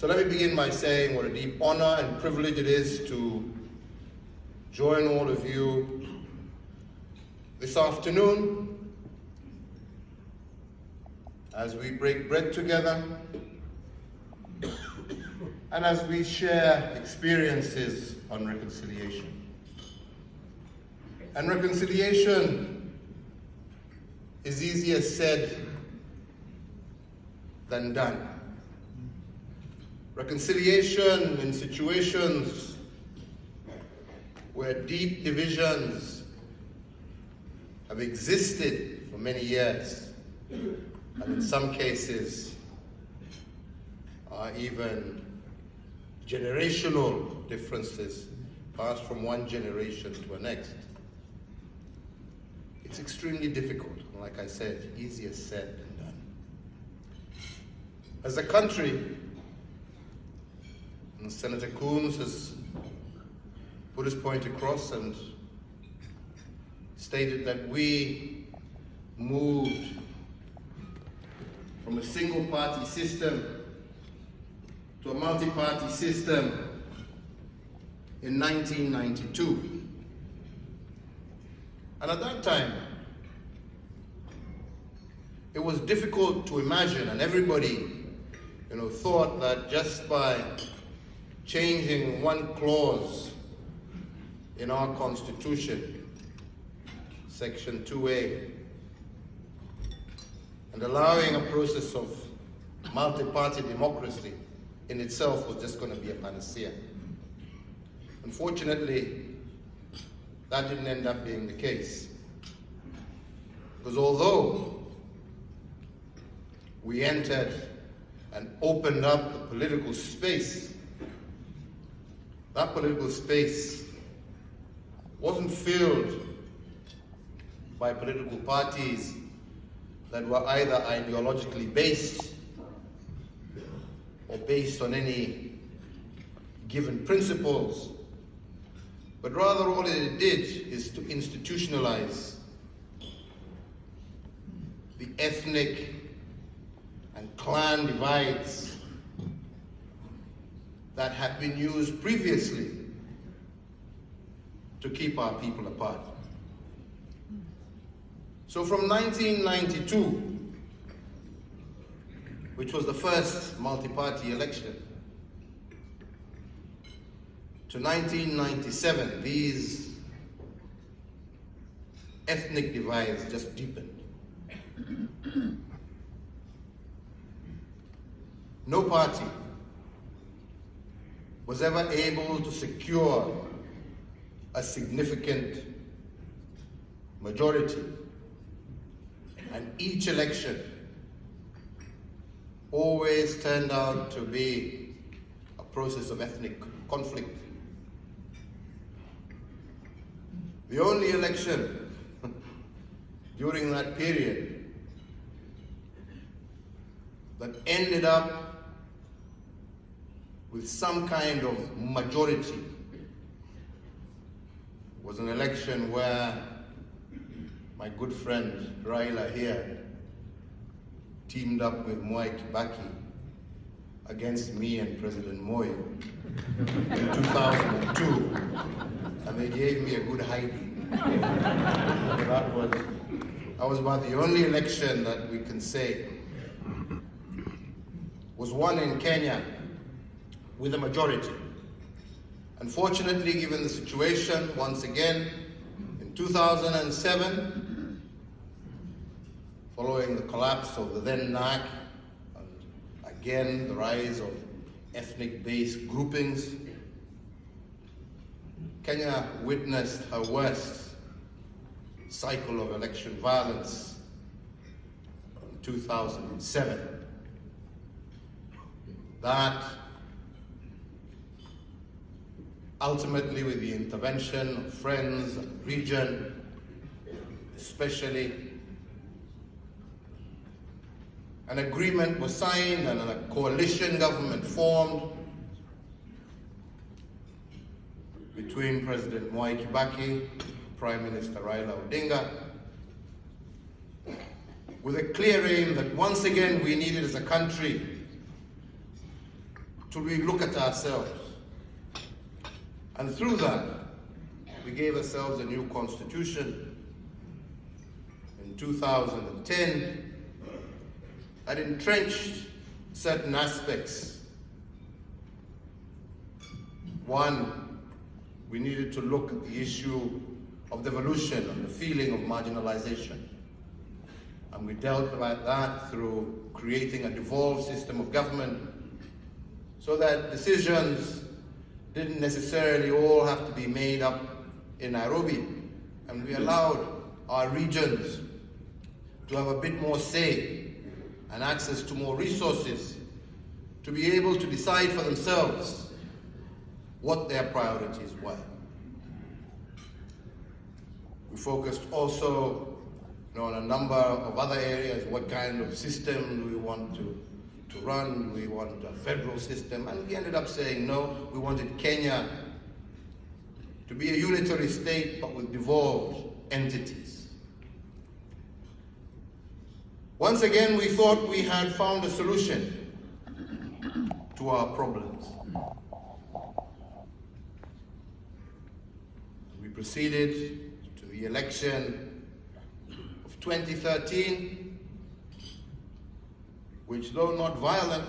So let me begin by saying what a deep honor and privilege it is to join all of you this afternoon as we break bread together and as we share experiences on reconciliation. And reconciliation is easier said than done. Reconciliation in situations where deep divisions have existed for many years, and in some cases are even generational differences passed from one generation to the next. It's extremely difficult, like I said, easier said than done. As a country, and Senator Coons has put his point across and stated that we moved from a single-party system to a multi-party system in 1992. And at that time, it was difficult to imagine, and everybody, thought that just by changing one clause in our Constitution, Section 2A, and allowing a process of multi-party democracy in itself was just going to be a panacea. Unfortunately, that didn't end up being the case. Because although we entered and opened up the political space, that political space wasn't filled by political parties that were either ideologically based or based on any given principles, but rather all it did is to institutionalize the ethnic and clan divides that had been used previously to keep our people apart. So from 1992, which was the first multi-party election, to 1997, these ethnic divides just deepened. No party was ever able to secure a significant majority, and each election always turned out to be a process of ethnic conflict. The only election during that period that ended up with some kind of majority was an election where my good friend Raila here teamed up with Mwai Kibaki against me and President Moi in 2002, and they gave me a good hiding. That was about the only election that we can say was won in Kenya with a majority. Unfortunately, given the situation, once again, in 2007, following the collapse of the then NAC, and again the rise of ethnic-based groupings, Kenya witnessed her worst cycle of election violence in 2007. That ultimately, with the intervention of friends and region, especially, an agreement was signed and a coalition government formed between President Mwai Kibaki, Prime Minister Raila Odinga, with a clear aim that once again we needed as a country to relook at ourselves. And through that, we gave ourselves a new constitution in 2010 that entrenched certain aspects. One, we needed to look at the issue of devolution and the feeling of marginalization. And we dealt with that through creating a devolved system of government so that decisions didn't necessarily all have to be made up in Nairobi. And we allowed our regions to have a bit more say and access to more resources to be able to decide for themselves what their priorities were. We focused also on a number of other areas. What kind of system do we want to run? Do we want a federal system? And we ended up saying no, we wanted Kenya to be a unitary state but with devolved entities. Once again, we thought we had found a solution to our problems. We proceeded to the election of 2013, which, though not violent,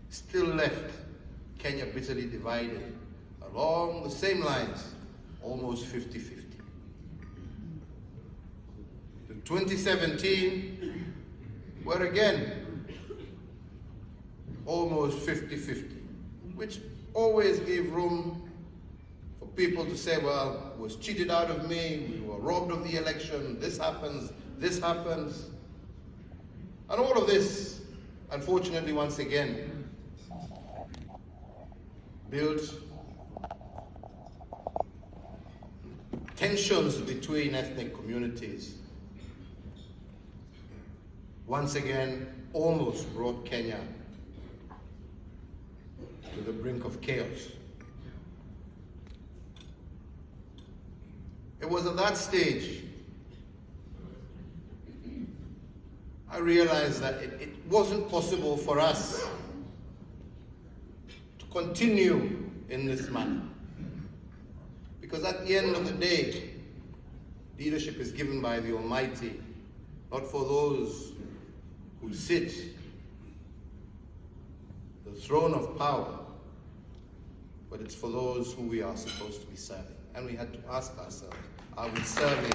still left Kenya bitterly divided along the same lines, almost 50-50. To 2017, where again, almost 50-50, which always gave room for people to say, well, I was cheated out of me, we were robbed of the election, this happens, this happens. And all of this, unfortunately, once again, built tensions between ethnic communities. Once again, almost brought Kenya to the brink of chaos. It was at that stage I realized that it wasn't possible for us to continue in this manner. Because at the end of the day, leadership is given by the Almighty, not for those who sit the throne of power, but it's for those who we are supposed to be serving. And we had to ask ourselves, are we serving